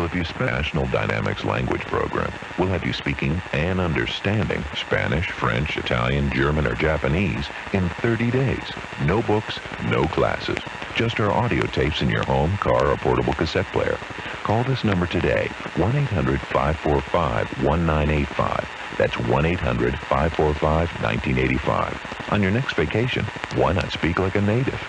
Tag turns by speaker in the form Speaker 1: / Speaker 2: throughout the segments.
Speaker 1: if you spend National Dynamics language program, we'll have you speaking and understanding Spanish, French, Italian, German, or Japanese in 30 days. No books, no classes. Just our audio tapes in your home, car, or portable cassette player. Call this number today, 1-800-545-1985. That's 1-800-545-1985. On your next vacation, why not speak like a native?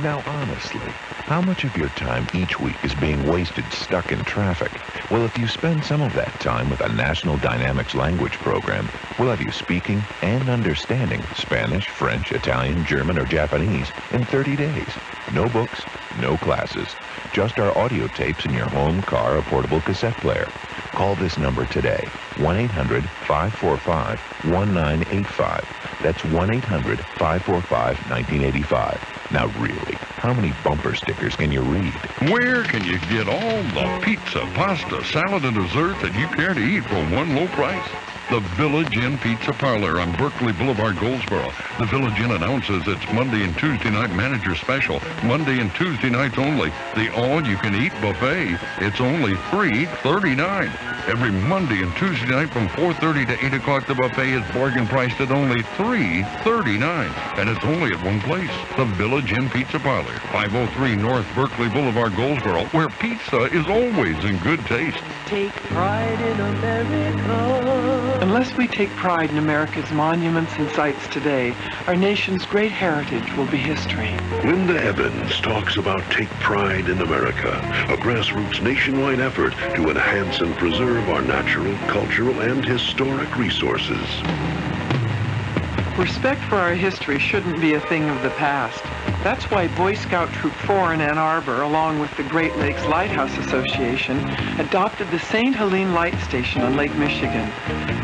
Speaker 1: Now, honestly, how much of your time each week is being wasted stuck in traffic? Well, if you spend some of that time with a National Dynamics language program, we'll have you speaking and understanding Spanish, French, Italian, German, or Japanese in 30 days. No books, no classes. Just our audio tapes in your home, car, or portable cassette player. Call this number today, 1-800-545-1985. That's 1-800-545-1985. Now really, how many bumper stickers can you read?
Speaker 2: Where can you get all the pizza, pasta, salad, and dessert that you care to eat for one low price? The Village Inn Pizza Parlor on Berkeley Boulevard, Goldsboro. The Village Inn announces its Monday and Tuesday night manager special. Monday and Tuesday nights only. The all-you-can-eat buffet. It's only $3.39. Every Monday and Tuesday night from 4:30 to 8 o'clock, the buffet is bargain priced at only $3.39. And it's only at one place. The Village Inn Pizza Parlor, 503 North Berkeley Boulevard, Goldsboro, where pizza is always in good taste.
Speaker 3: Take pride in America. Unless we take pride in America's monuments and sites today, our nation's great heritage will be history.
Speaker 4: Linda Evans talks about Take Pride in America, a grassroots nationwide effort to enhance and preserve our natural, cultural, and historic resources.
Speaker 3: Respect for our history shouldn't be a thing of the past. That's why Boy Scout Troop 4 in Ann Arbor, along with the Great Lakes Lighthouse Association, adopted the St. Helene Light Station on Lake Michigan.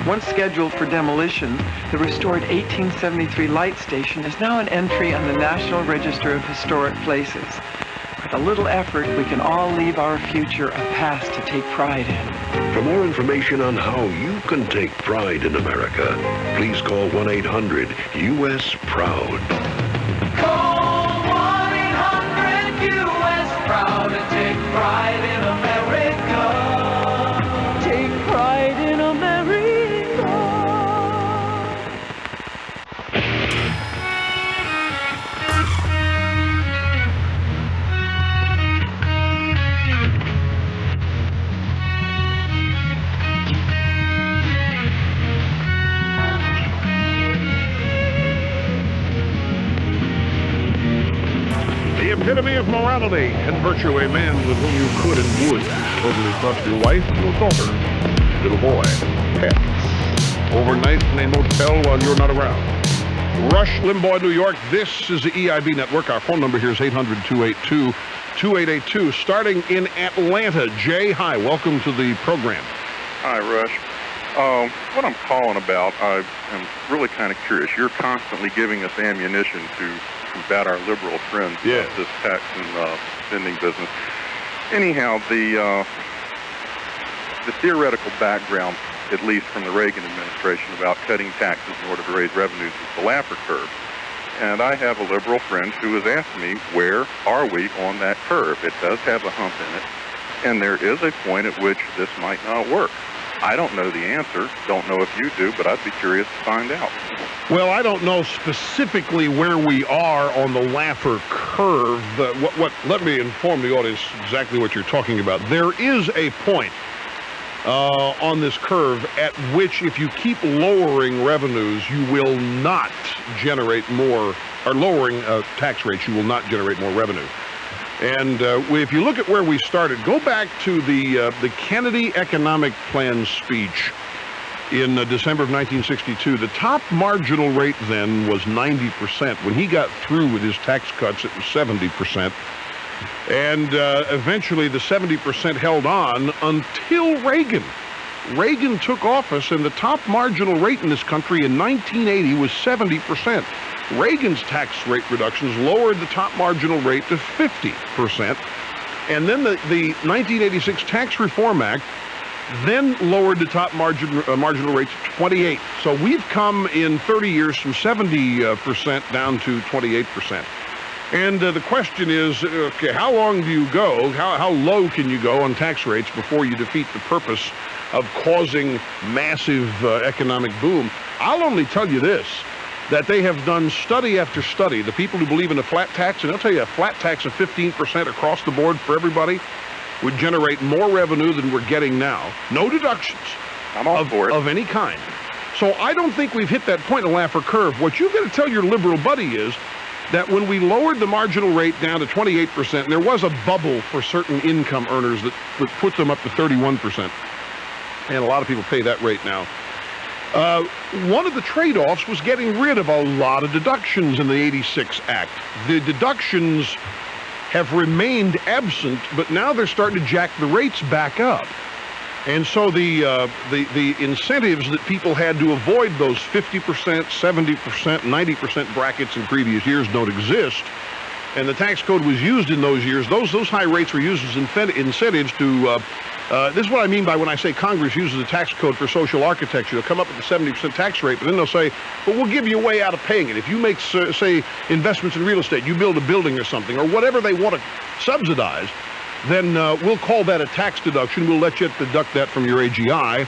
Speaker 3: Once scheduled for demolition, the restored 1873 light station is now an entry on the National Register of Historic Places. With a little effort, we can all leave our future a past to take pride in.
Speaker 4: For more information on how you can take pride in America, please call 1-800-US-PROUD.
Speaker 5: Call 1-800-US-PROUD and take pride in America.
Speaker 3: Take pride in America.
Speaker 6: The epitome of morality and virtue, a man with whom you could and would totally trust your wife, your daughter, little boy, pets, overnight in a motel while you're not around. Rush Limbaugh, New York. This is the EIB Network. Our phone number here is 800-282-2882. Starting in Atlanta, Jay, hi, welcome to the program.
Speaker 7: Hi, Rush. What I'm calling about, I am really kind of curious. You're constantly giving us ammunition to combat our liberal friends
Speaker 6: Yes.
Speaker 7: about this tax and spending business. Anyhow, the theoretical background, at least from the Reagan administration, about cutting taxes in order to raise revenues is the Laffer curve. And I have a liberal friend who has asked me, where are we on that curve? It does have a hump in it, and there is a point at which this might not work. I don't know the answer, don't know if you do, but I'd be curious to find out.
Speaker 6: Well, I don't know specifically where we are on the Laffer curve. Let me inform the audience exactly what you're talking about. There is a point on this curve at which, if you keep lowering revenues, you will not generate more, or lowering tax rates, you will not generate more revenue. And if you look at where we started, go back to the Kennedy Economic Plan speech in December of 1962. The top marginal rate then was 90%. When he got through with his tax cuts, it was 70%. And eventually the 70% held on until Reagan. Reagan took office, and the top marginal rate in this country in 1980 was 70%. Reagan's tax rate reductions lowered the top marginal rate to 50%. And then the 1986 Tax Reform Act then lowered the top marginal rate to 28. So we've come in 30 years from 70% down to 28%. And the question is, okay, how long do you go? How low can you go on tax rates before you defeat the purpose of causing massive economic boom? I'll only tell you this, that they have done study after study, the people who believe in a flat tax, and I'll tell you, a flat tax of 15% across the board for everybody would generate more revenue than we're getting now. No deductions of any kind. So I don't think we've hit that point in the Laffer curve. What you've got to tell your liberal buddy is that when we lowered the marginal rate down to 28%, there was a bubble for certain income earners that put them up to 31%. And a lot of people pay that rate now. One of the trade-offs was getting rid of a lot of deductions in the 86 Act. The deductions have remained absent, but now they're starting to jack the rates back up. And so the incentives that people had to avoid those 50%, 70%, 90% brackets in previous years don't exist. And the tax code was used in those years. Those high rates were used as incentives to, this is what I mean by when I say Congress uses the tax code for social architecture. They'll come up with a 70% tax rate, but then they'll say, but we'll give you a way out of paying it. If you make, say, investments in real estate, you build a building or something, or whatever they want to subsidize, then we'll call that a tax deduction. We'll let you deduct that from your AGI,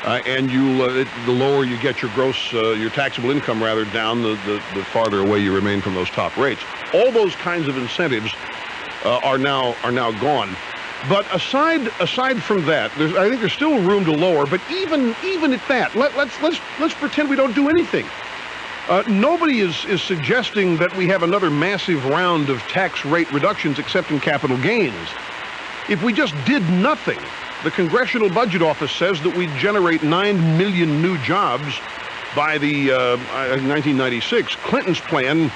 Speaker 6: and the lower you get your gross, your taxable income rather down, the farther away you remain from those top rates. All those kinds of incentives are now gone. But aside from that, I think there's still room to lower. But even at that, let's pretend we don't do anything. Nobody is suggesting that we have another massive round of tax rate reductions except in capital gains. If we just did nothing, the Congressional Budget Office says that we'd generate 9 million new jobs by the 1996. Clinton's plan,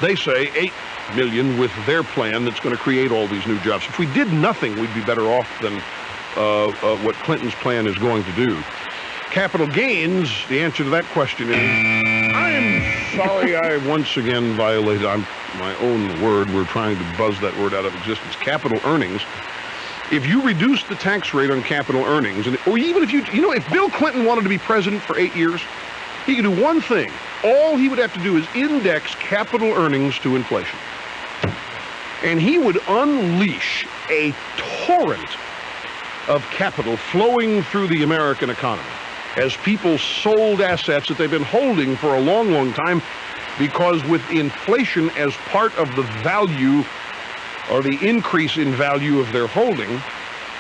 Speaker 6: they say 8 million with their plan that's going to create all these new jobs. If we did nothing, we'd be better off than what Clinton's plan is going to do. Capital gains, the answer to that question is, I'm sorry I once again violated my own word. We're trying to buzz that word out of existence. Capital earnings. If you reduce the tax rate on capital earnings, or even if if Bill Clinton wanted to be president for 8 years, he could do one thing. All he would have to do is index capital earnings to inflation. And he would unleash a torrent of capital flowing through the American economy as people sold assets that they've been holding for a long, long time, because with inflation as part of the value or the increase in value of their holding,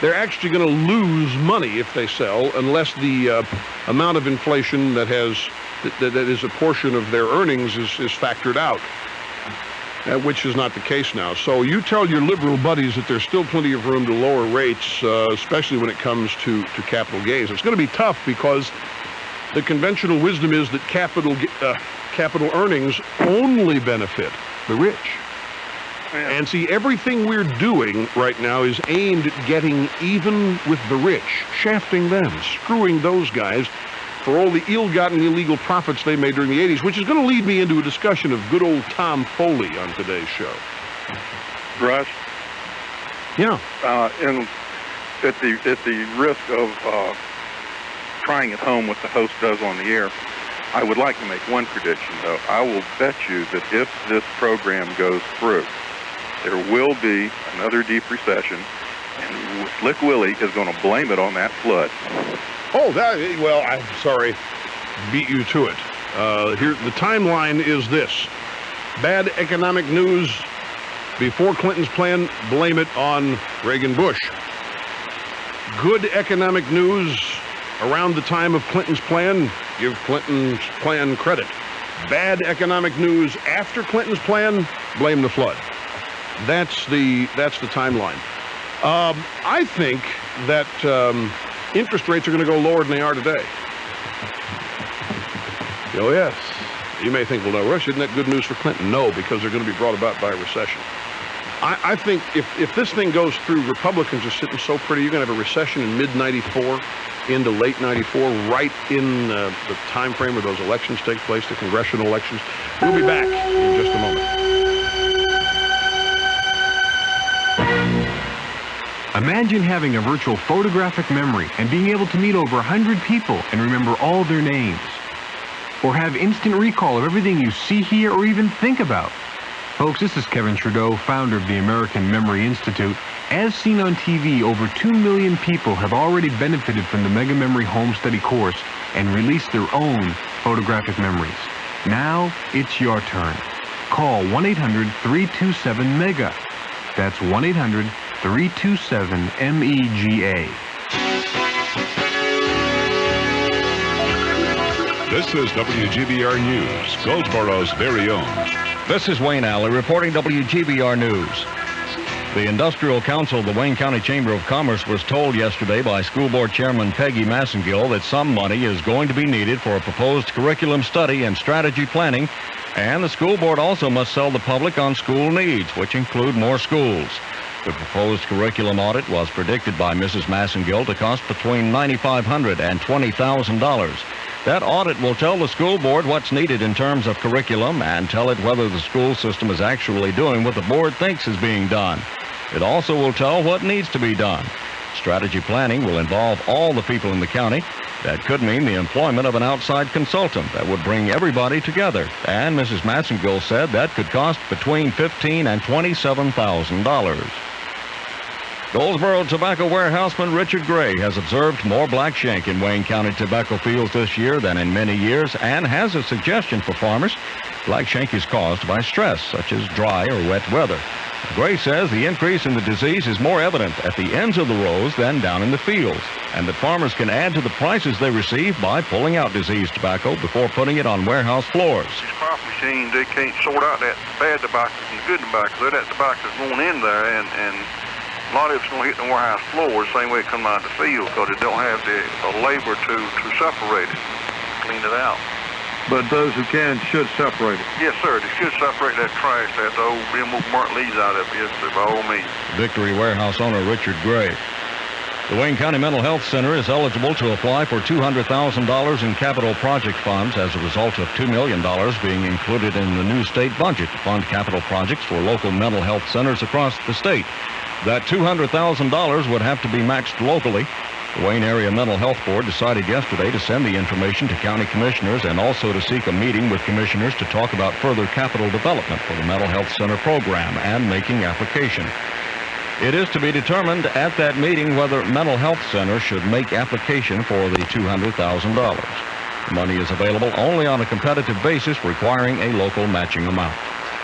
Speaker 6: they're actually going to lose money if they sell, unless the amount of inflation that is a portion of their earnings is factored out, which is not the case now. So you tell your liberal buddies that there's still plenty of room to lower rates, especially when it comes to capital gains. It's going to be tough because the conventional wisdom is that capital earnings only benefit the rich. And see, everything we're doing right now is aimed at getting even with the rich, shafting them, screwing those guys for all the ill-gotten illegal profits they made during the 80s, which is going to lead me into a discussion of good old Tom Foley on today's show.
Speaker 7: Russ?
Speaker 6: Yeah.
Speaker 7: And at the risk of trying at home what the host does on the air, I would like to make one prediction, though. I will bet you that if this program goes through, there will be another deep recession, and Slick Willie is going to blame it on that flood.
Speaker 6: Oh, well, I'm sorry, beat you to it. Here, the timeline is this. Bad economic news before Clinton's plan, blame it on Reagan-Bush. Good economic news around the time of Clinton's plan, give Clinton's plan credit. Bad economic news after Clinton's plan, blame the flood. That's the timeline. I think that interest rates are going to go lower than they are today. Oh, yes. You may think, well, no, Rush, isn't that good news for Clinton? No, because they're going to be brought about by a recession. I think if this thing goes through, Republicans are sitting so pretty, you're going to have a recession in mid-94 into late 94, right in the time frame where those elections take place, the congressional elections. We'll be back in just a moment.
Speaker 8: Imagine having a virtual photographic memory and being able to meet over 100 people and remember all their names. Or have instant recall of everything you see, hear, or even think about. Folks, this is Kevin Trudeau, founder of the American Memory Institute. As seen on TV, over 2 million people have already benefited from the Mega Memory Home Study course and released their own photographic memories. Now, it's your turn. Call 1-800-327-MEGA. That's 1-800-327-MEGA.
Speaker 9: This is WGBR News, Goldsboro's very own.
Speaker 10: This is Wayne Alley reporting WGBR News. The Industrial Council of the Wayne County Chamber of Commerce was told yesterday by School Board Chairman Peggy Massengill that some money is going to be needed for a proposed curriculum study and strategy planning, and the school board also must sell the public on school needs, which include more schools. The proposed curriculum audit was predicted by Mrs. Massengill to cost between $9,500 and $20,000. That audit will tell the school board what's needed in terms of curriculum and tell it whether the school system is actually doing what the board thinks is being done. It also will tell what needs to be done. Strategy planning will involve all the people in the county. That could mean the employment of an outside consultant that would bring everybody together. And Mrs. Massengill said that could cost between $15,000 and $27,000. Goldsboro tobacco warehouseman Richard Gray has observed more black shank in Wayne County tobacco fields this year than in many years and has a suggestion for farmers. Black shank is caused by stress, such as dry or wet weather. Gray says the increase in the disease is more evident at the ends of the rows than down in the fields, and that farmers can add to the prices they receive by pulling out diseased tobacco before putting it on warehouse floors.
Speaker 11: These crop machines, they can't sort out that bad tobacco from the good tobacco. That tobacco's going in there, and a lot of it's going to hit the warehouse floor the same way it comes out of the field because it don't have the labor to separate it, clean it out.
Speaker 12: But those who can should separate it.
Speaker 11: Yes, sir. They should separate that trash, that old burnt leaves out of it, yes, sir, by all means.
Speaker 10: Victory Warehouse owner Richard Gray. The Wayne County Mental Health Center is eligible to apply for $200,000 in capital project funds as a result of $2 million being included in the new state budget to fund capital projects for local mental health centers across the state. That $200,000 would have to be matched locally. The Wayne Area Mental Health Board decided yesterday to send the information to county commissioners and also to seek a meeting with commissioners to talk about further capital development for the Mental Health Center program and making application. It is to be determined at that meeting whether Mental Health Center should make application for the $200,000. The money is available only on a competitive basis, requiring a local matching amount.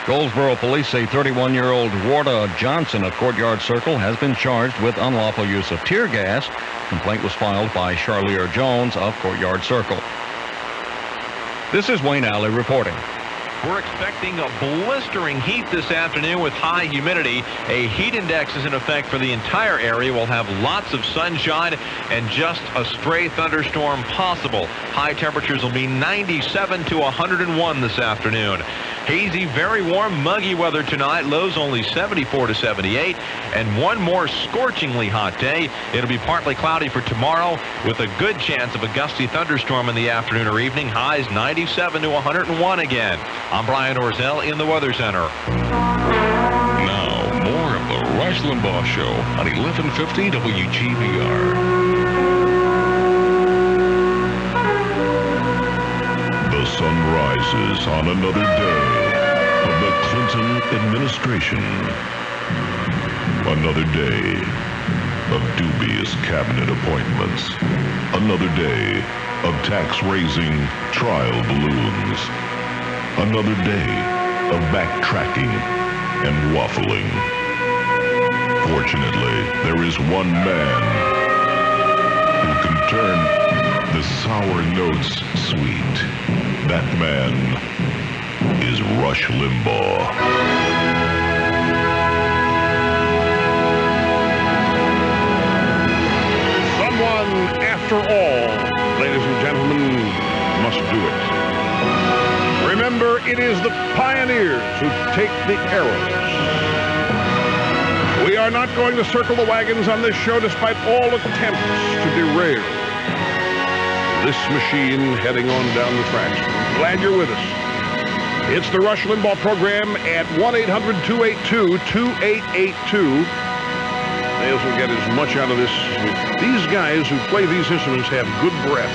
Speaker 10: Goldsboro police say 31-year-old Warda Johnson of Courtyard Circle has been charged with unlawful use of tear gas. Complaint was filed by Charlier Jones of Courtyard Circle. This is Wayne Alley reporting.
Speaker 13: We're expecting a blistering heat this afternoon with high humidity. A heat index is in effect for the entire area. We'll have lots of sunshine and just a stray thunderstorm possible. High temperatures will be 97 to 101 this afternoon. Hazy, very warm, muggy weather tonight. Lows only 74 to 78. And one more scorchingly hot day. It'll be partly cloudy for tomorrow with a good chance of a gusty thunderstorm in the afternoon or evening. Highs 97 to 101 again. I'm Brian Orzel in the Weather Center.
Speaker 9: Now, more of the Rush Limbaugh Show on 1150 WGBR.
Speaker 4: The sun rises on another day of the Clinton administration. Another day of dubious cabinet appointments. Another day of tax-raising trial balloons. Another day of backtracking and waffling. Fortunately, there is one man who can turn the sour notes sweet. That man is Rush Limbaugh.
Speaker 6: Someone, after all, ladies and gentlemen, must do it. Remember, it is the pioneers who take the arrows. We are not going to circle the wagons on this show despite all attempts to derail this machine heading on down the tracks. Glad you're with us. It's the Rush Limbaugh program at 1-800-282-2882. May as well get as much out of this. These guys who play these instruments have good breath.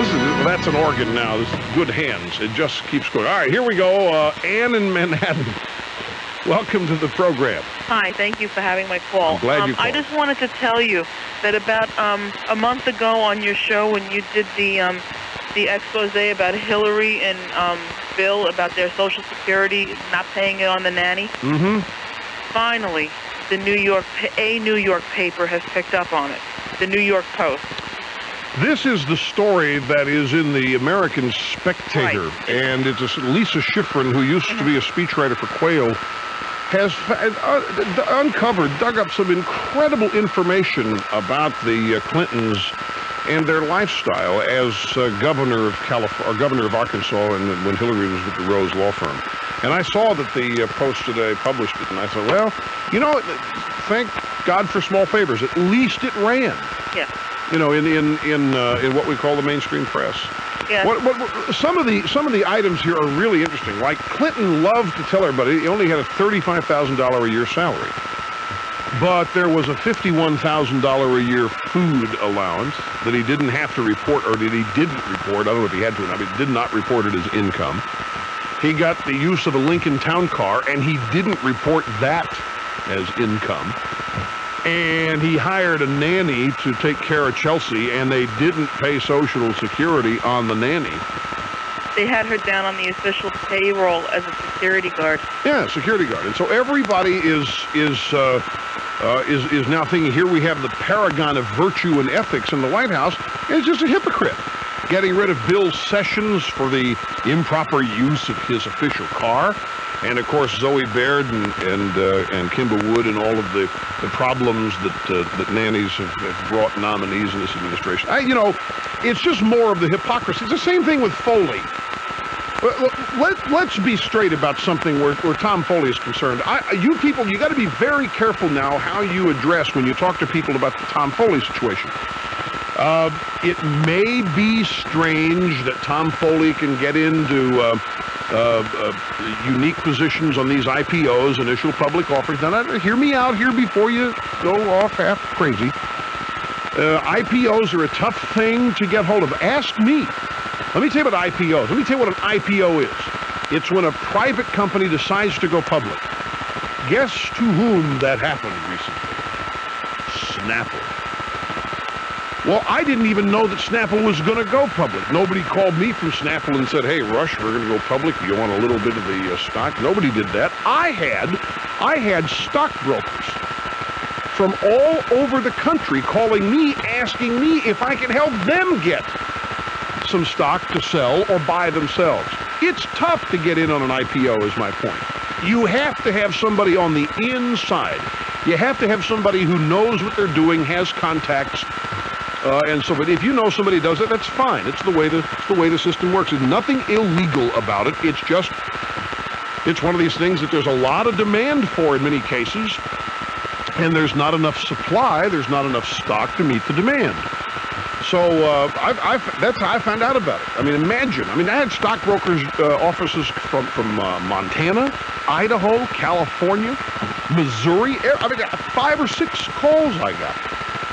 Speaker 6: That's an organ now. This is good hands. It just keeps going. All right, here we go. Ann in Manhattan. Welcome to the program.
Speaker 14: Hi, thank you for having my call.
Speaker 6: I'm glad you called.
Speaker 14: I just wanted to tell you that about a month ago on your show when you did the expose about Hillary and Bill about their Social Security not paying it on the nanny.
Speaker 6: Mm-hmm.
Speaker 14: Finally, a New York paper has picked up on it. The New York Post.
Speaker 6: This is the story that is in the American Spectator,
Speaker 14: right.
Speaker 6: And it's Lisa Schifrin, who used to be a speechwriter for Quayle, has dug up some incredible information about the Clintons and their lifestyle as governor of California, or governor of Arkansas, and when Hillary was with the Rose Law Firm. And I saw that the Post today published it, and I thought, well, you know, thank God for small favors. At least it ran.
Speaker 14: Yeah.
Speaker 6: You know, in what we call the mainstream press.
Speaker 14: Yeah.
Speaker 6: Some of the items here are really interesting. Like Clinton loved to tell everybody he only had a $35,000 a year salary, but there was a $51,000 a year food allowance that he didn't have to report, or that he didn't report. I don't know if he had to. I mean, he did not report it as income. He got the use of a Lincoln Town Car, and he didn't report that as income. And he hired a nanny to take care of Chelsea, and they didn't pay Social Security on the nanny.
Speaker 14: They had her down on the official payroll as a security guard.
Speaker 6: Yeah, security guard. And so everybody is now thinking, here we have the paragon of virtue and ethics in the White House, and it's just a hypocrite. Getting rid of Bill Sessions for the improper use of his official car. And of course, Zoe Baird and Kimba Wood and all of the problems that nannies have brought nominees in this administration. You know, it's just more of the hypocrisy. It's the same thing with Foley. Let's be straight about something where Tom Foley is concerned. You people, you got to be very careful now how you address when you talk to people about the Tom Foley situation. It may be strange that Tom Foley can get into unique positions on these IPOs, initial public offerings. Now, hear me out here before you go off half crazy. IPOs are a tough thing to get hold of. Ask me. Let me tell you about IPOs. Let me tell you what an IPO is. It's when a private company decides to go public. Guess to whom that happened recently? Snapple. Well, I didn't even know that Snapple was going to go public. Nobody called me from Snapple and said, hey, Rush, we're going to go public. You want a little bit of the stock? Nobody did that. I had stockbrokers from all over the country calling me, asking me if I could help them get some stock to sell or buy themselves. It's tough to get in on an IPO, is my point. You have to have somebody on the inside. You have to have somebody who knows what they're doing, has contacts, and so. But if you know somebody does it, that's fine. It's the way the system works. There's nothing illegal about it. It's just, it's one of these things that there's a lot of demand for in many cases, and there's not enough supply. There's not enough stock to meet the demand. So that's how I found out about it. I mean, imagine. I mean, I had stockbrokers offices from Montana, Idaho, California, Missouri. I mean, 5 or 6 calls I got.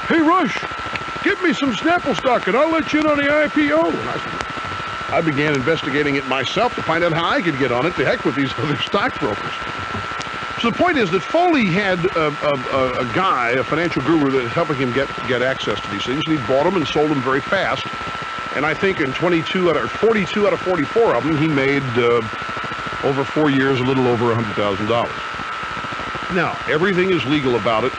Speaker 6: Hey, Rush, give me some Snapple stock and I'll let you in on the IPO. And I began investigating it myself to find out how I could get on it. To heck with these other stockbrokers. So the point is that Foley had a guy, a financial guru, that was helping him get access to these things, and he bought them and sold them very fast. And I think in 42 out of 44 of them, he made over 4 years a little over $100,000. Now, everything is legal about it.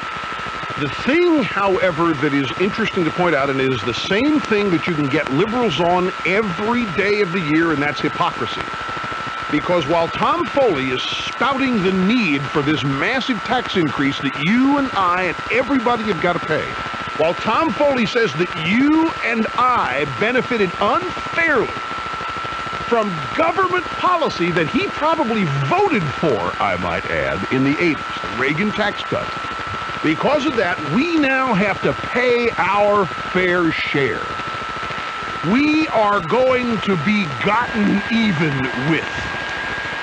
Speaker 6: The thing, however, that is interesting to point out, and is the same thing that you can get liberals on every day of the year, and that's hypocrisy. Because while Tom Foley is spouting the need for this massive tax increase that you and I and everybody have got to pay, while Tom Foley says that you and I benefited unfairly from government policy that he probably voted for, I might add, in the 80s, the Reagan tax cut. Because of that, we now have to pay our fair share. We are going to be gotten even with.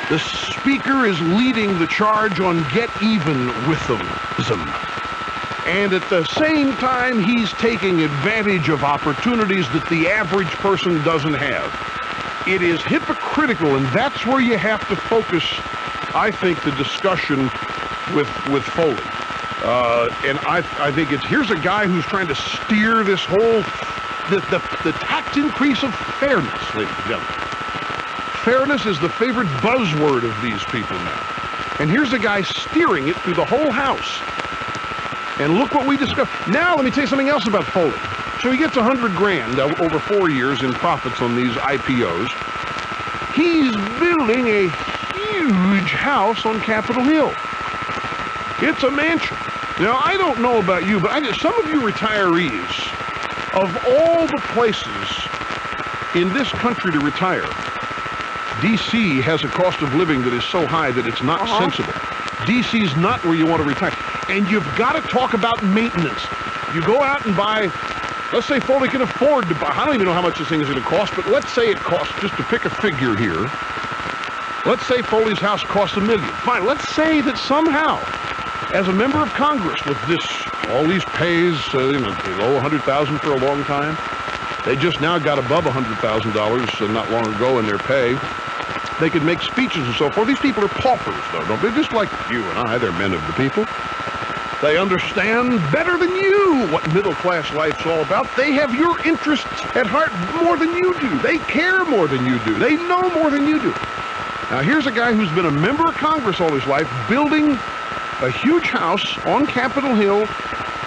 Speaker 6: The speaker is leading the charge on get even with them. And at the same time, he's taking advantage of opportunities that the average person doesn't have. It is hypocritical, and that's where you have to focus, I think, the discussion with Foley. And I think here's a guy who's trying to steer this whole, the tax increase of fairness, ladies and gentlemen. Fairness is the favorite buzzword of these people now. And here's a guy steering it through the whole House. And look what we discussed. Now, let me tell you something else about Foley. So he gets $100,000 over 4 years in profits on these IPOs. He's building a huge house on Capitol Hill. It's a mansion. Now, I don't know about you, but some of you retirees, of all the places in this country to retire, D.C. has a cost of living that is so high that it's not sensible. D.C.'s not where you want to retire. And you've got to talk about maintenance. You go out and buy, let's say Foley can afford to buy, I don't even know how much this thing is going to cost, but let's say it costs, just to pick a figure here, let's say Foley's house costs $1 million. Fine, let's say that somehow, as a member of Congress with all these pays, below $100,000 for a long time, they just now got above $100,000 not long ago in their pay. They could make speeches and so forth. These people are paupers, though, don't they? Just like you and I, they're men of the people. They understand better than you what middle-class life's all about. They have your interests at heart more than you do. They care more than you do. They know more than you do. Now, here's a guy who's been a member of Congress all his life, building a huge house on Capitol Hill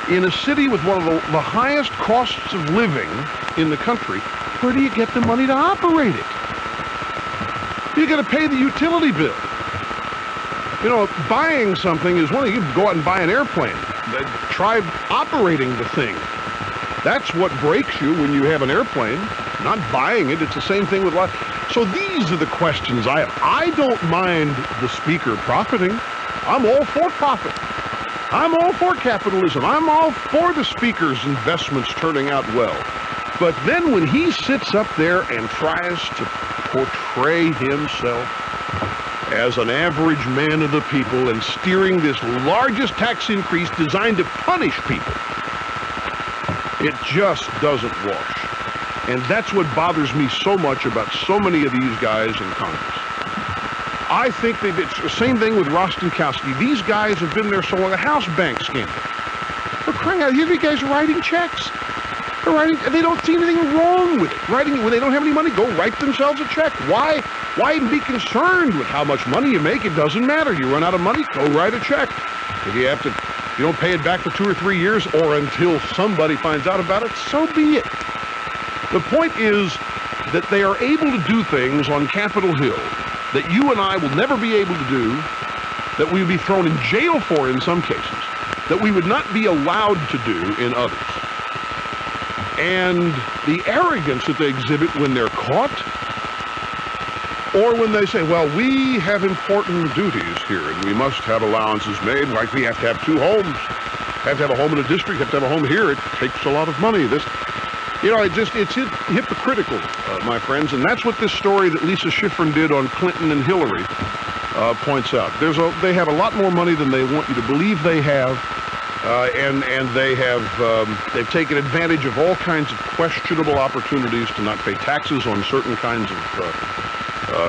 Speaker 6: in a city with one of the highest costs of living in the country. Where do you get the money to operate it? You got to pay the utility bill. You know, buying something is one thing. You can go out and buy an airplane. Try operating the thing. That's what breaks you when you have an airplane, not buying it. It's the same thing with life. So these are the questions I have. I don't mind the speaker profiting. I'm all for profit. I'm all for capitalism. I'm all for the speaker's investments turning out well. But then when he sits up there and tries to portray himself as an average man of the people and steering this largest tax increase designed to punish people, it just doesn't wash. And that's what bothers me so much about so many of these guys in Congress. I think it's the same thing with Rostenkowski. These guys have been there so long. The House bank scandal. For crying out, here these guys are writing checks. They don't see anything wrong with it. When they don't have any money, go write themselves a check. Why even be concerned with how much money you make? It doesn't matter. You run out of money, go write a check. If you don't pay it back for 2 or 3 years or until somebody finds out about it, so be it. The point is that they are able to do things on Capitol Hill that you and I will never be able to do, that we would be thrown in jail for in some cases, that we would not be allowed to do in others. And the arrogance that they exhibit when they're caught, or when they say, well, we have important duties here and we must have allowances made, like we have to have 2 homes, have to have a home in a district, have to have a home here, it takes a lot of money. It's hypocritical, my friends, and that's what this story that Lisa Schifrin did on Clinton and Hillary points out. They have a lot more money than they want you to believe they have. And they've taken advantage of all kinds of questionable opportunities to not pay taxes on certain kinds of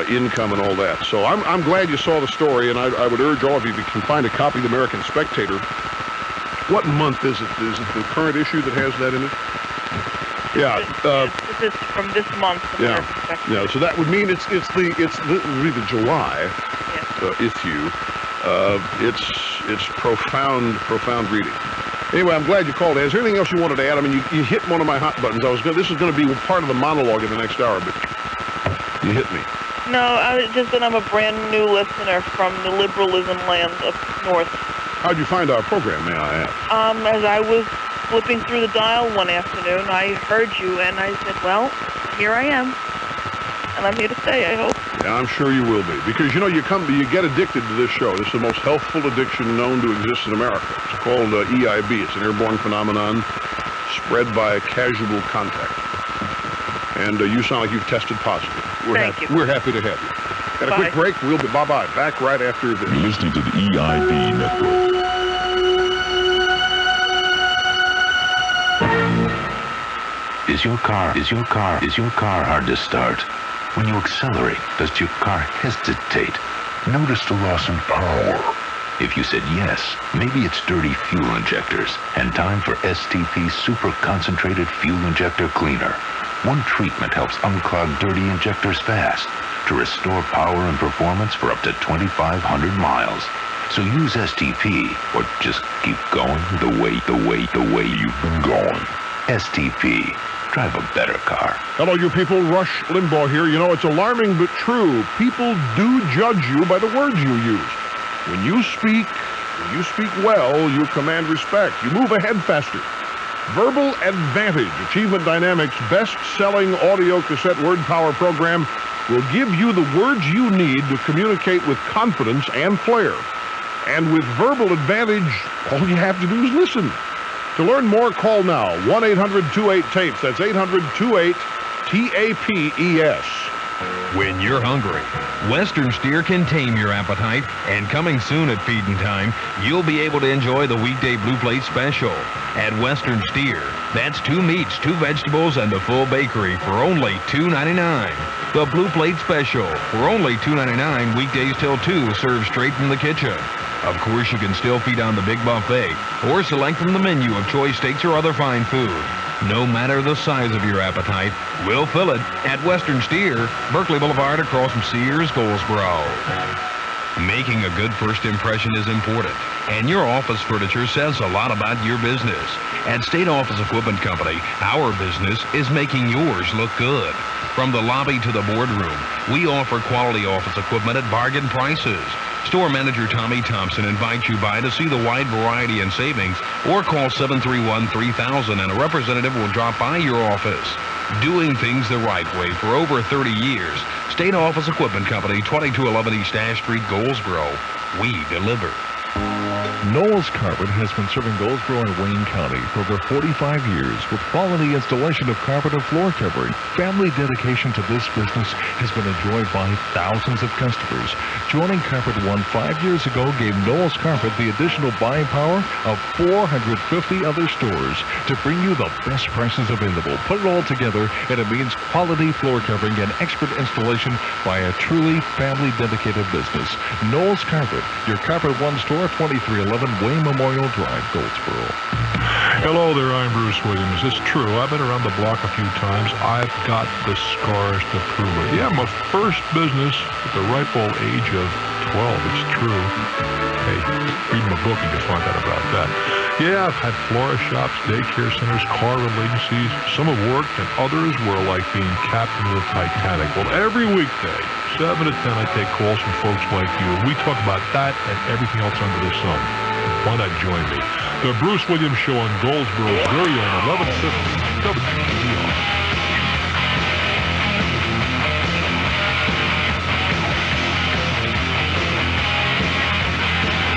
Speaker 6: income and all that. So I'm glad you saw the story, and I would urge all of you, if you can find a copy of the American Spectator. What month is it? Is it the current issue that has that in it? Yeah.
Speaker 14: This is from this month.
Speaker 6: Yeah. So that would mean it's the July issue. It's profound reading. Anyway, I'm glad you called. Is there anything else you wanted to add? I mean, you hit one of my hot buttons. This is going to be part of the monologue in the next hour, but you hit me.
Speaker 14: No, just that I'm a brand new listener from the liberalism land up north.
Speaker 6: How'd you find our program, may I ask?
Speaker 14: As I was flipping through the dial one afternoon, I heard you, and I said, well, here I am. And I'm here to stay, I hope.
Speaker 6: Yeah, I'm sure you will be. Because, you get addicted to this show. This is the most healthful addiction known to exist in America. It's called EIB. It's an airborne phenomenon spread by casual contact. And you sound like you've tested positive.
Speaker 14: Thank you.
Speaker 6: We're happy to have you. Got a quick break. We'll be bye-bye. Back right after this.
Speaker 4: You're listening to the EIB Network. Is your car hard to start? When you accelerate, does your car hesitate? Notice the loss in power? If you said yes, maybe it's dirty fuel injectors and time for STP Super Concentrated Fuel Injector Cleaner. One treatment helps unclog dirty injectors fast to restore power and performance for up to 2,500 miles. So use STP or just keep going the way you've been going. STP. Drive a better car.
Speaker 6: Hello, you people. Rush Limbaugh here. You know, it's alarming but true. People do judge you by the words you use. When you speak well, you command respect. You move ahead faster. Verbal Advantage, Achievement Dynamics' best-selling audio cassette word power program, will give you the words you need to communicate with confidence and flair. And with Verbal Advantage, all you have to do is listen. To learn more, call now. 1-800-28-TAPES. That's 800-28-TAPES.
Speaker 10: When you're hungry, Western Steer can tame your appetite, and coming soon at feeding time, you'll be able to enjoy the weekday Blue Plate Special. At Western Steer, that's 2 meats, 2 vegetables, and a full bakery for only $2.99. The Blue Plate Special for only $2.99 weekdays till 2, served straight from the kitchen. Of course, you can still feed on the big buffet or select from the menu of choice steaks or other fine food. No matter the size of your appetite, we'll fill it at Western Steer, Berkeley Boulevard across from Sears, Goldsboro. Making a good first impression is important, and your office furniture says a lot about your business. At State Office Equipment Company, our business is making yours look good. From the lobby to the boardroom, we offer quality office equipment at bargain prices. Store manager Tommy Thompson invites you by to see the wide variety and savings, or call 731-3000 and a representative will drop by your office. Doing things the right way for over 30 years. State Office Equipment Company, 2211 East Ash Street, Goldsboro. We deliver.
Speaker 15: Knowles Carpet has been serving Goldsboro and Wayne County for over 45 years with quality installation of carpet and floor covering. Family dedication to this business has been enjoyed by thousands of customers. Joining Carpet One 5 years ago gave Knowles Carpet the additional buying power of 450 other stores to bring you the best prices available. Put it all together and it means quality floor covering and expert installation by a truly family dedicated business. Knowles Carpet, your Carpet One store, 2311 Wayne Memorial Drive, Goldsboro.
Speaker 16: Hello there, I'm Bruce Williams. It's true, I've been around the block a few times. I've got the scars to prove it. Yeah, my first business at the ripe old age of 12. It's true. Hey, read my book and you'll find out about that. Yeah, I've had florist shops, daycare centers, car agencies. Some have worked and others were like being captain of the Titanic. Well, every weekday, 7 to 10, I take calls from folks like you. We talk about that and everything else under the sun. Why not join me? The Bruce Williams Show on Goldsboro's very own 1150 WGBR.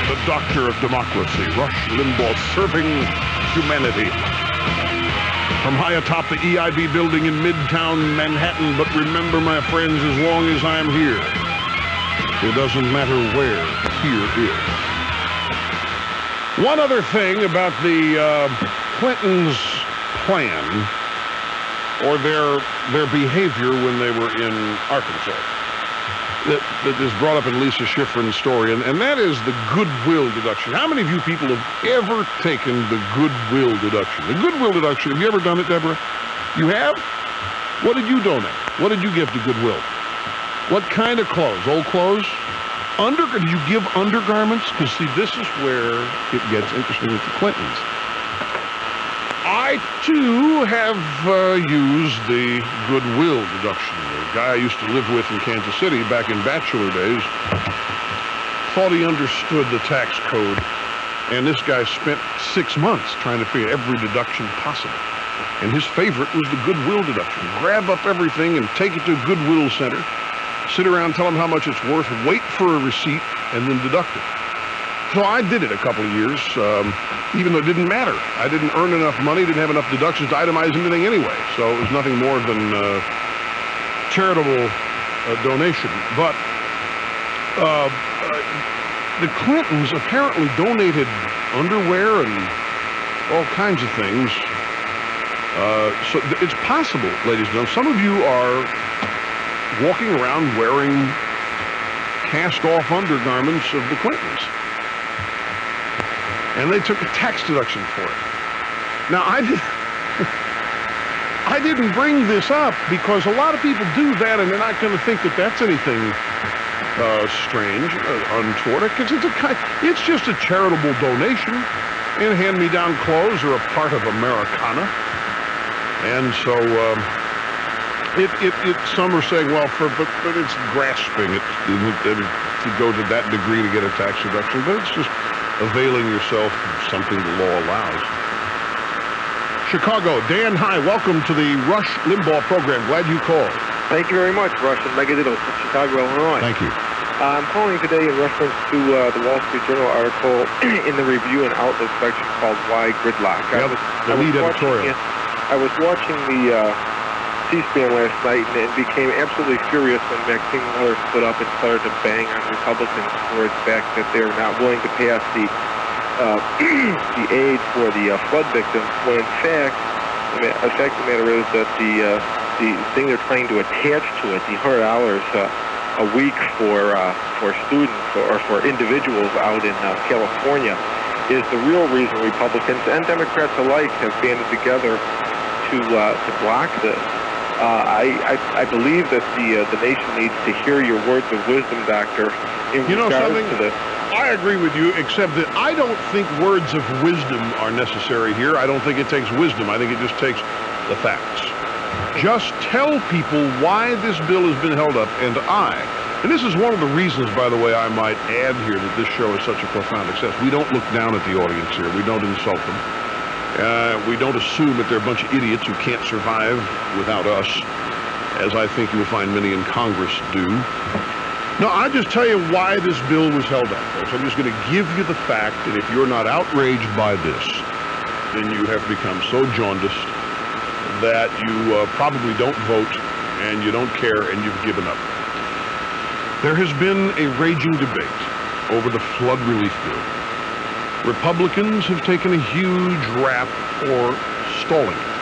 Speaker 6: The Doctor of Democracy, Rush Limbaugh, serving humanity. From high atop the EIB building in Midtown Manhattan, but remember, my friends, as long as I'm here, it doesn't matter where here is. One other thing about the Clintons' plan or their behavior when they were in Arkansas that is brought up in Lisa Schifrin's story, and that is the goodwill deduction. How many of you people have ever taken the goodwill deduction? The goodwill deduction, have you ever done it, Deborah? You have? What did you donate? What did you give to Goodwill? What kind of clothes? Old clothes? Did you give undergarments? Because, see, this is where it gets interesting with the Clintons. I, too, have used the goodwill deduction. The guy I used to live with in Kansas City back in bachelor days thought he understood the tax code, and this guy spent 6 months trying to figure every deduction possible. And his favorite was the goodwill deduction. Grab up everything and take it to a Goodwill Center. Sit around, tell them how much it's worth, wait for a receipt, and then deduct it. So I did it a couple of years, even though it didn't matter. I didn't earn enough money, didn't have enough deductions to itemize anything anyway. So it was nothing more than charitable donation. But the Clintons apparently donated underwear and all kinds of things So it's possible, ladies and gentlemen, some of you are walking around wearing cast-off undergarments of the Clintons. And they took a tax deduction for it. Now, I didn't bring this up because a lot of people do that, and they're not going to think that that's anything strange, untoward. Because it's just a charitable donation, and hand-me-down clothes are a part of Americana. And so, some are saying, well, but it's grasping to go to that degree to get a tax deduction, but it's just availing yourself of something the law allows. Chicago, Dan, hi, welcome to the Rush Limbaugh program. Glad you called.
Speaker 17: Thank you very much, Rush and Megaditto from Chicago, Illinois.
Speaker 6: Thank you.
Speaker 17: I'm calling today in reference to the Wall Street Journal article in the Review and Outlook section called Why Gridlock.
Speaker 6: Yep, the lead editorial.
Speaker 17: I was watching the C-SPAN last night and became absolutely furious when Maxine Waters stood up and started to bang on Republicans for the fact that they're not willing to pass the aid for the flood victims, when in fact, the fact of the matter is that the thing they're trying to attach to it, the $100 a week for students or for individuals out in California, is the real reason Republicans and Democrats alike have banded together to block this. I believe that the nation needs to hear your words of wisdom, Doctor, in regards to this.
Speaker 6: I agree with you, except that I don't think words of wisdom are necessary here. I don't think it takes wisdom. I think it just takes the facts. Just tell people why this bill has been held up, and this is one of the reasons, by the way, I might add here that this show is such a profound success. We don't look down at the audience here. We don't insult them. We don't assume that they're a bunch of idiots who can't survive without us, as I think you'll find many in Congress do. No, I'll just tell you why this bill was held up, folks. I'm just going to give you the fact that if you're not outraged by this, then you have become so jaundiced that you probably don't vote, and you don't care, and you've given up. There has been a raging debate over the flood relief bill. Republicans have taken a huge rap for stalling it.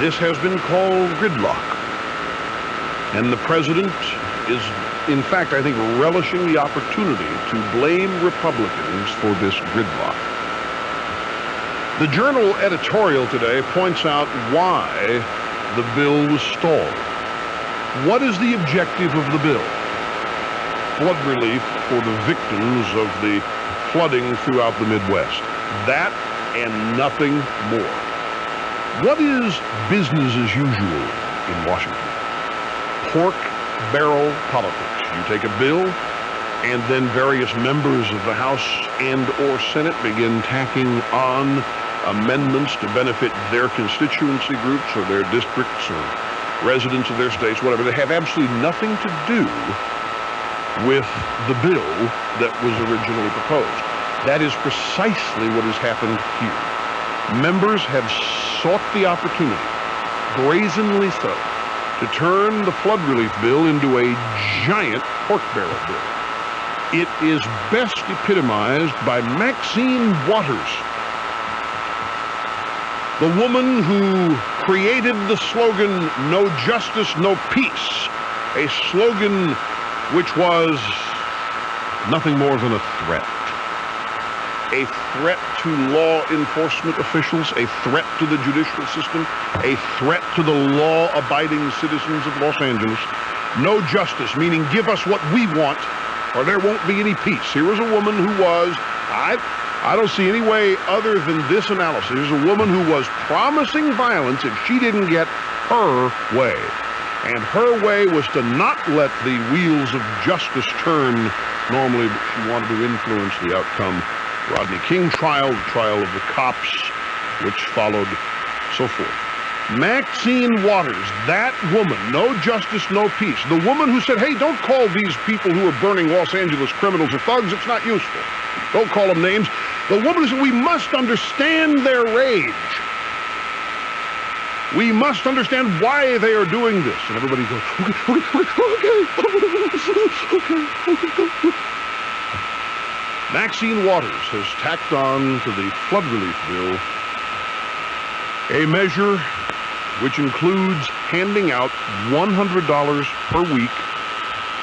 Speaker 6: This has been called gridlock. And the president is, in fact, I think, relishing the opportunity to blame Republicans for this gridlock. The Journal editorial today points out why the bill was stalled. What is the objective of the bill? Flood relief for the victims of the flooding throughout the Midwest. That and nothing more. What is business as usual in Washington? Pork barrel politics. You take a bill, and then various members of the House and or Senate begin tacking on amendments to benefit their constituency groups or their districts or residents of their states, whatever. They have absolutely nothing to do with the bill that was originally proposed. That is precisely what has happened here. Members have sought the opportunity, brazenly so, to turn the flood relief bill into a giant pork barrel bill. It is best epitomized by Maxine Waters, the woman who created the slogan, "No justice, no peace," a slogan which was nothing more than a threat. A threat to law enforcement officials, a threat to the judicial system, a threat to the law-abiding citizens of Los Angeles. No justice, meaning give us what we want, or there won't be any peace. Here was a woman who was, I don't see any way other than this analysis. Here's a woman who was promising violence if she didn't get her way. And her way was to not let the wheels of justice turn normally, but she wanted to influence the outcome. Rodney King trial, the trial of the cops, which followed, so forth. Maxine Waters, that woman, no justice, no peace. The woman who said, hey, don't call these people who are burning Los Angeles criminals or thugs. It's not useful. Don't call them names. The woman who said, we must understand their rage. We must understand why they are doing this. And everybody goes, okay. Maxine Waters has tacked on to the flood relief bill A measure which includes handing out $100 per week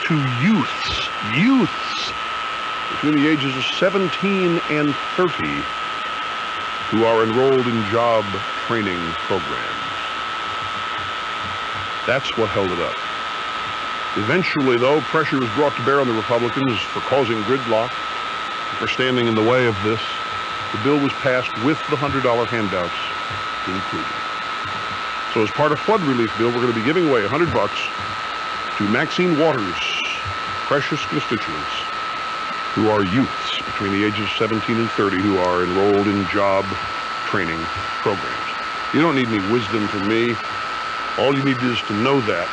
Speaker 6: to youths between the ages of 17 and 30 who are enrolled in job training programs. That's what held it up. Eventually, though, pressure was brought to bear on the Republicans for causing gridlock, for standing in the way of this. The bill was passed with the $100 handouts included. So as part of flood relief bill, we're going to be giving away $100 to Maxine Waters' precious constituents who are youths between the ages of 17 and 30 who are enrolled in job training programs. You don't need any wisdom from me. All you need is to know that.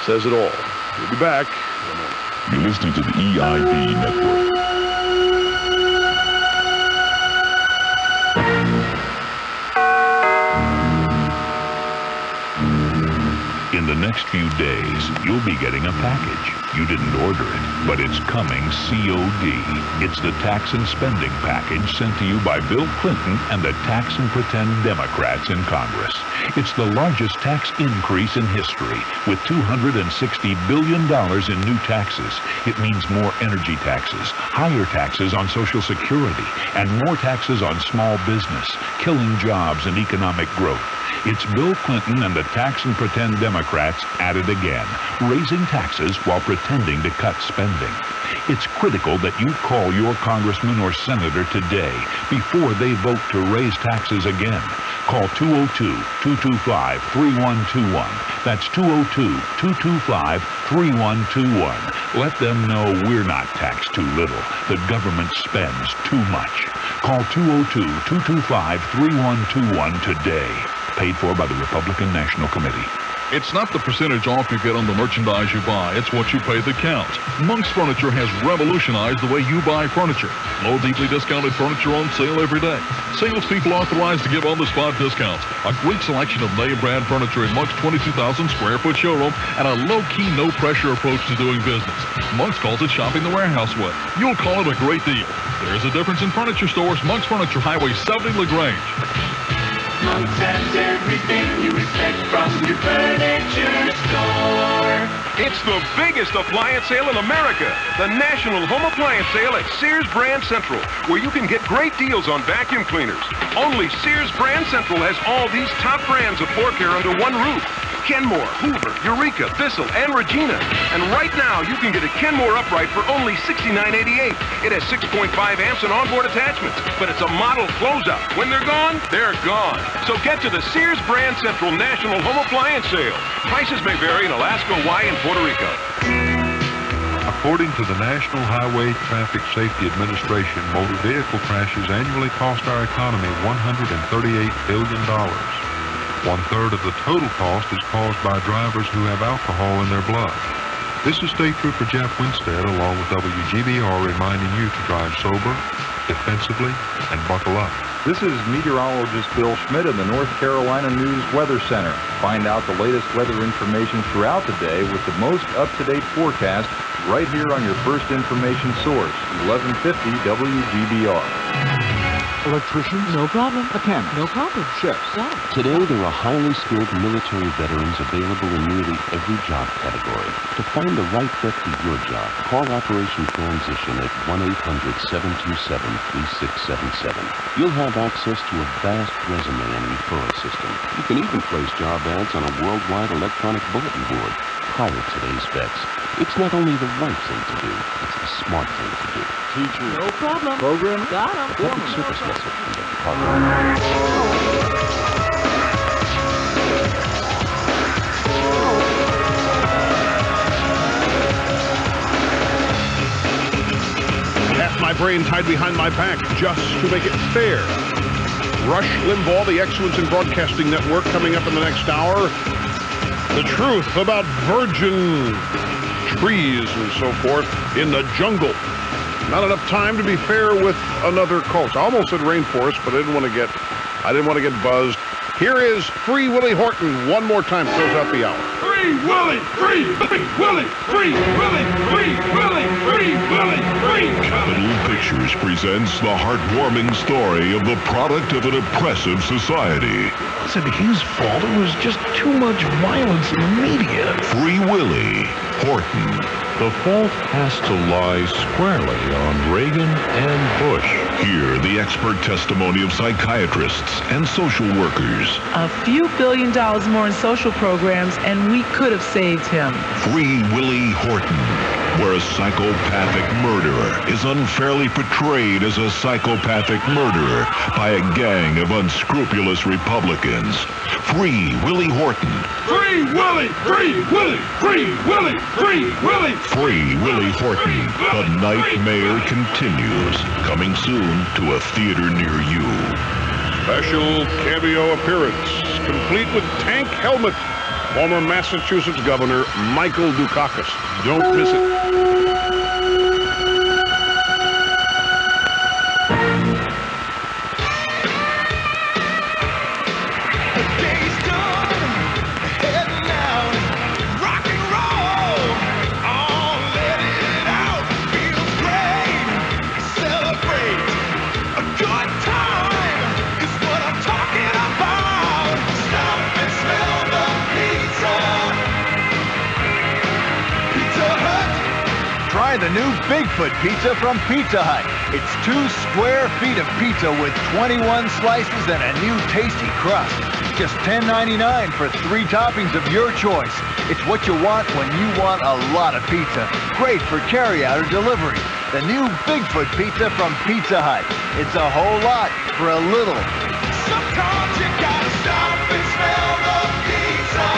Speaker 6: Says it all. We'll be back in a moment.
Speaker 4: You're listening to the EIB Network. In the next few days, you'll be getting a package. You didn't order it, but it's coming COD. It's the tax and spending package sent to you by Bill Clinton and the tax and pretend Democrats in Congress. It's the largest tax increase in history, with $260 billion in new taxes. It means more energy taxes, higher taxes on Social Security, and more taxes on small business, killing jobs and economic growth. It's Bill Clinton and the tax and pretend Democrats at it again, raising taxes while pretending to cut spending. It's critical that you call your congressman or senator today before they vote to raise taxes again. Call 202-225-3121. That's 202-225-3121. Let them know we're not taxed too little. The government spends too much. Call 202-225-3121 today. Paid for by the Republican National Committee.
Speaker 16: It's not the percentage off you get on the merchandise you buy. It's what you pay that counts. Monk's Furniture has revolutionized the way you buy furniture. Low, deeply discounted furniture on sale every day. Salespeople authorized to give on-the-spot discounts. A great selection of name brand furniture in Monk's 22,000 square foot showroom and a low-key, no-pressure approach to doing business. Monk's calls it shopping the warehouse way. You'll call it a great deal. There's a difference in furniture stores. Monk's Furniture, Highway 70 LaGrange.
Speaker 5: Monk's has everything you expect from your furniture store.
Speaker 18: It's the biggest appliance sale in America. The National Home Appliance Sale at Sears Brand Central, where you can get great deals on vacuum cleaners. Only Sears Brand Central has all these top brands of floor care under one roof. Kenmore, Hoover, Eureka, Bissell, and Regina. And right now, you can get a Kenmore upright for only $69.88. It has 6.5 amps and onboard attachments, but it's a model closeout. When they're gone, they're gone. So get to the Sears Brand Central National Home Appliance Sale. Prices may vary in Alaska, Hawaii, and Puerto Rico.
Speaker 16: According to the National Highway Traffic Safety Administration, motor vehicle crashes annually cost our economy $138 billion. One-third of the total cost is caused by drivers who have alcohol in their blood. This is State Trooper Jeff Winstead, along with WGBR, reminding you to drive sober, defensively, and buckle up.
Speaker 19: This is meteorologist Bill Schmidt in the North Carolina News Weather Center. Find out the latest weather information throughout the day with the most up-to-date forecast right here on your first information source, 1150 WGBR.
Speaker 20: Electricians?
Speaker 21: No problem.
Speaker 20: Mechanics?
Speaker 21: No problem.
Speaker 20: Chefs?
Speaker 21: Got it.
Speaker 22: Today, there are highly skilled military veterans available in nearly every job category. To find the right fit for your job, call Operation Transition at 1-800-727-3677. You'll have access to a vast resume and referral system. You can even place job ads on a worldwide electronic bulletin board. Hire today's vets. It's not only the right thing to do, it's the smart thing to do.
Speaker 20: Teacher?
Speaker 21: No problem.
Speaker 20: Program?
Speaker 21: Got him.
Speaker 22: A public service message from the Department.
Speaker 6: Half my brain tied behind my back just to make it fair. Rush Limbaugh, the Excellence in Broadcasting Network, coming up in the next hour. The truth about virgin trees and so forth in the jungle. Not enough time to be fair with another culture. I almost said rainforest, but I didn't want to get buzzed. Here is Free Willie Horton one more time, close out the hour.
Speaker 2: Free Willy! Free Willy! Free Willy! Free Willy! Free Willy! Free
Speaker 4: Capital Pictures presents the heartwarming story of the product of an oppressive society.
Speaker 15: Was it his fault? It was just too much violence in the media.
Speaker 4: Free Willy Horton.
Speaker 15: The fault has to lie squarely on Reagan and Bush.
Speaker 4: Hear the expert testimony of psychiatrists and social workers.
Speaker 1: A few $1 billion more in social programs, and we could have saved him.
Speaker 4: Free Willy Horton, where a psychopathic murderer is unfairly portrayed as a psychopathic murderer by a gang of unscrupulous Republicans. Free Willy Horton.
Speaker 2: Free Willy! Free Willy! Free Willy! Free Willy!
Speaker 4: Free Willy Horton. The nightmare continues. Coming soon to a theater near you.
Speaker 6: Special cameo appearance, complete with tank helmet. Former Massachusetts Governor Michael Dukakis. Don't miss it.
Speaker 21: Try the new Bigfoot pizza from Pizza Hut. It's 2 square feet of pizza with 21 slices and a new tasty crust. Just $10.99 for 3 toppings of your choice. It's what you want when you want a lot of pizza. Great for carryout or delivery. The new Bigfoot pizza from Pizza Hut. It's a whole lot for a little.
Speaker 5: Sometimes you gotta stop and smell the pizza.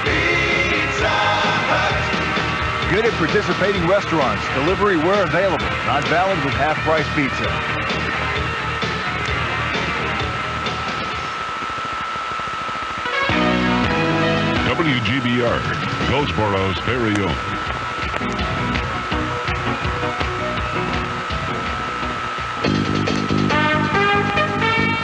Speaker 5: Pizza Hut.
Speaker 21: Good at participating restaurants. Delivery where available. Not valid with half-price pizza.
Speaker 2: WGBR, Goldsboro's very own.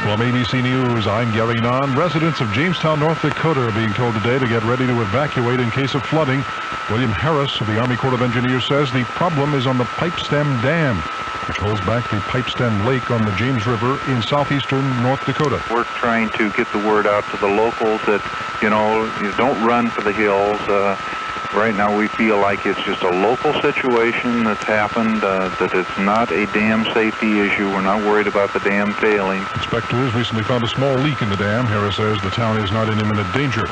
Speaker 15: From ABC News, I'm Gary Nahn. Residents of Jamestown, North Dakota are being told today to get ready to evacuate in case of flooding. William Harris of the Army Corps of Engineers says the problem is on the Pipestem Dam, which holds back the Pipestem Lake on the James River in southeastern North Dakota.
Speaker 12: We're trying to get the word out to the locals that, you don't run for the hills. Right now we feel like it's just a local situation that's happened, that it's not a dam safety issue. We're not worried about the dam failing.
Speaker 15: Inspectors recently found a small leak in the dam. Harris says the town is not in imminent danger.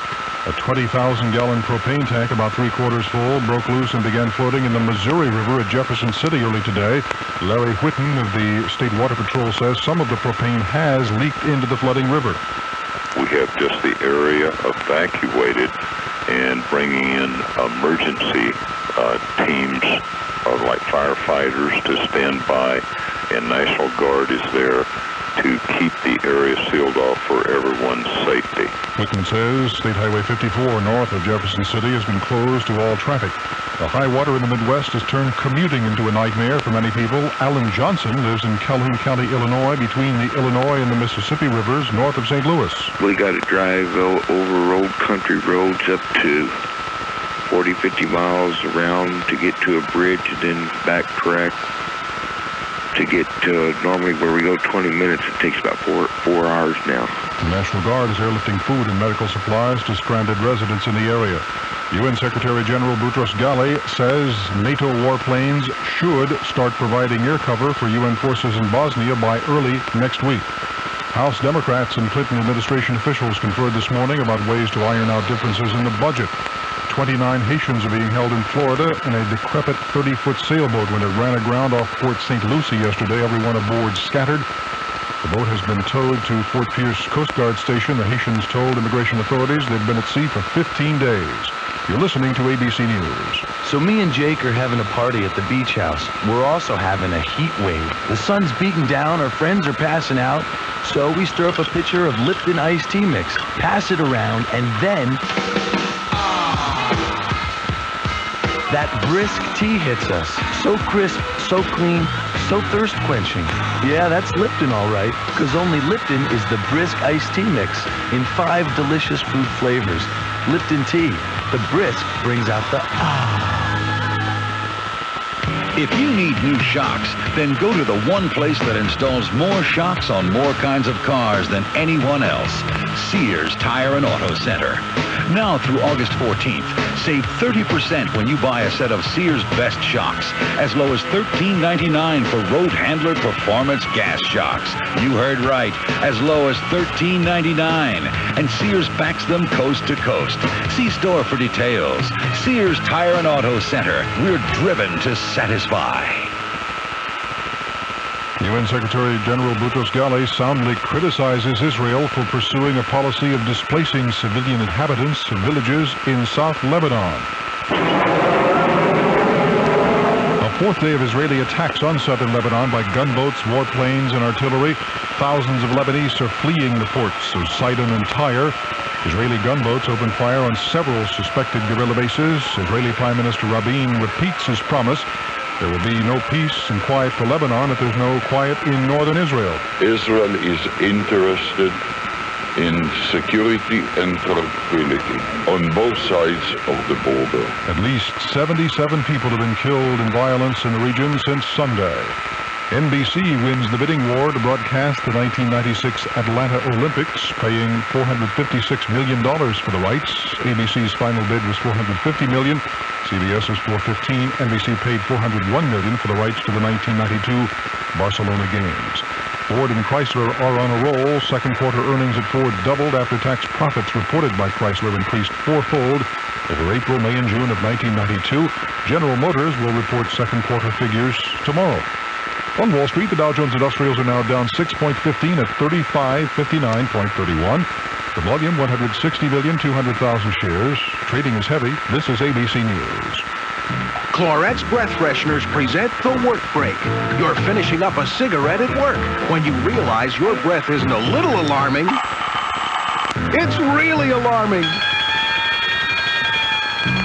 Speaker 15: A 20,000-gallon propane tank, about 3/4 full, broke loose and began floating in the Missouri River at Jefferson City early today. Larry Whitten of the State Water Patrol says some of the propane has leaked into the flooding river.
Speaker 4: We have just the area evacuated and bringing in emergency teams like firefighters to stand by, and National Guard is there to keep the area sealed off for everyone's safety.
Speaker 15: Whitten says State Highway 54 north of Jefferson City has been closed to all traffic. The high water in the Midwest has turned commuting into a nightmare for many people. Alan Johnson lives in Calhoun County, Illinois, between the Illinois and the Mississippi rivers north of St. Louis.
Speaker 23: We got to drive over old country roads up to 40, 50 miles around to get to a bridge and then backtrack to get to normally where we go 20 minutes. It takes about four hours now.
Speaker 15: The National Guard is airlifting food and medical supplies to stranded residents in the area. UN Secretary General Boutros Ghali says NATO warplanes should start providing air cover for UN forces in Bosnia by early next week. House Democrats and Clinton administration officials conferred this morning about ways to iron out differences in the budget. 29 Haitians are being held in Florida in a decrepit 30-foot sailboat when it ran aground off Port St. Lucie yesterday. Everyone aboard scattered. The boat has been towed to Fort Pierce Coast Guard Station. The Haitians told immigration authorities they've been at sea for 15 days. You're listening to ABC News.
Speaker 24: So me and Jake are having a party at the beach house. We're also having a heat wave. The sun's beating down, our friends are passing out. So we stir up a pitcher of Lipton iced tea mix, pass it around, and then that brisk tea hits us. So crisp, so clean, so thirst quenching. Yeah, that's Lipton all right, because only Lipton is the brisk iced tea mix in 5 delicious fruit flavors. Lipton tea. The brisk brings out the
Speaker 3: If you need new shocks, then go to the one place that installs more shocks on more kinds of cars than anyone else. Sears Tire and Auto Center. Now through August 14th, save 30% when you buy a set of Sears Best shocks, as low as $13.99 for Road Handler Performance gas shocks. You heard right, as low as $13.99. And Sears backs them coast to coast. See store for details. Sears Tire and Auto Center. We're driven to satisfy.
Speaker 16: UN Secretary General Boutros-Ghali soundly criticizes Israel for pursuing a policy of displacing civilian inhabitants of villages in South Lebanon. A fourth day of Israeli attacks on southern Lebanon by gunboats, warplanes, and artillery. Thousands of Lebanese are fleeing the ports of Sidon and Tyre. Israeli gunboats opened fire on several suspected guerrilla bases. Israeli Prime Minister Rabin repeats his promise. There will be no peace and quiet for Lebanon if there's no quiet in northern Israel.
Speaker 7: Israel is interested in security and tranquility on both sides of the border.
Speaker 16: At least 77 people have been killed in violence in the region since Sunday. NBC wins the bidding war to broadcast the 1996 Atlanta Olympics, paying $456 million for the rights. ABC's final bid was $450 million. CBS was $415. NBC paid $401 million for the rights to the 1992 Barcelona Games. Ford and Chrysler are on a roll. Second quarter earnings at Ford doubled. After-tax profits reported by Chrysler increased fourfold over April, May, and June of 1992. General Motors will report second quarter figures tomorrow. On Wall Street, the Dow Jones Industrials are now down 6.15 at 3559.31. The volume, 160,200,000 shares. Trading is heavy. This is ABC News.
Speaker 8: Clorette's Breath Fresheners present the work break. You're finishing up a cigarette at work when you realize your breath isn't a little alarming. It's really alarming.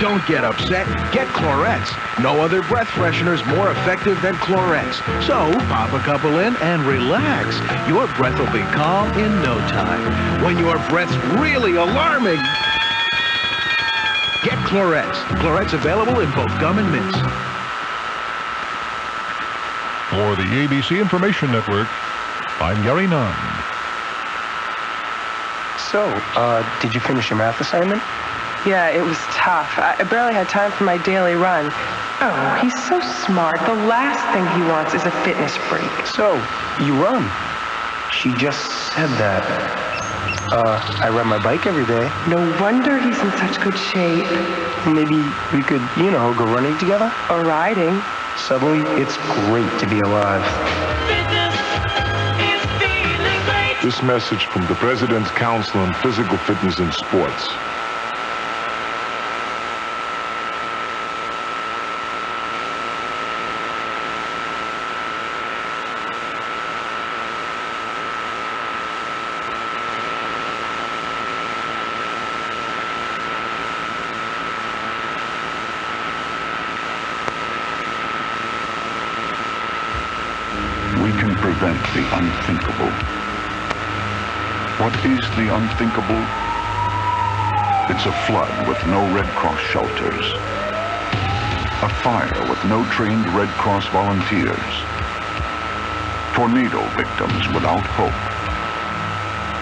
Speaker 8: Don't get upset. Get Clorette's. No other breath freshener is more effective than Clorette's. So, pop a couple in and relax. Your breath will be calm in no time. When your breath's really alarming, get Clorette's. Clorette's available in both gum and mints.
Speaker 16: For the ABC Information Network, I'm Gary Nunn.
Speaker 11: So, did you finish your math assignment?
Speaker 25: Yeah, it was tough. I barely had time for my daily run. Oh, he's so smart. The last thing he wants is a fitness freak.
Speaker 11: So, you run. She just said that. I ride my bike every day.
Speaker 25: No wonder he's in such good shape.
Speaker 11: Maybe we could, go running together?
Speaker 25: Or riding.
Speaker 11: Suddenly, it's great to be alive.
Speaker 26: This message from the President's Council on Physical Fitness and Sports.
Speaker 4: Prevent the unthinkable. What is the unthinkable? It's a flood with no Red Cross shelters. A fire with no trained Red Cross volunteers. Tornado victims without hope.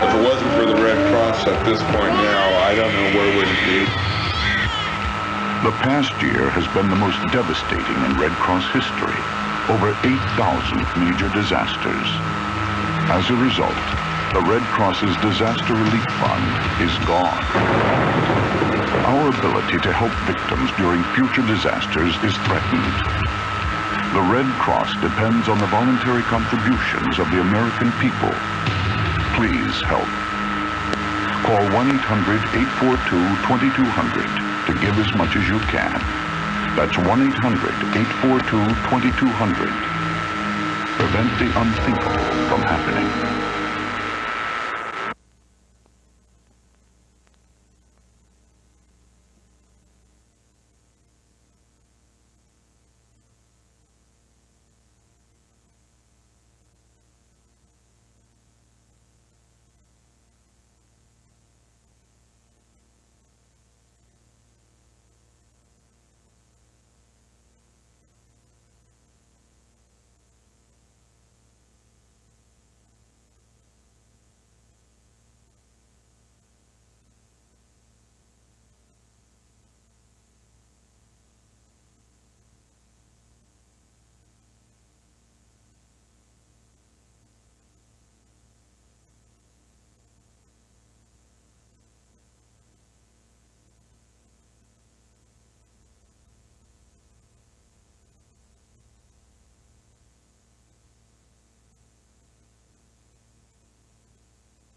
Speaker 27: If it wasn't for the Red Cross at this point now, I don't know where we'd be.
Speaker 4: The past year has been the most devastating in Red Cross history. Over 8,000 major disasters. As a result, the Red Cross's Disaster Relief Fund is gone. Our ability to help victims during future disasters is threatened. The Red Cross depends on the voluntary contributions of the American people. Please help. Call 1-800-842-2200 to give as much as you can. That's 1-800-842-2200. Prevent the unthinkable from happening.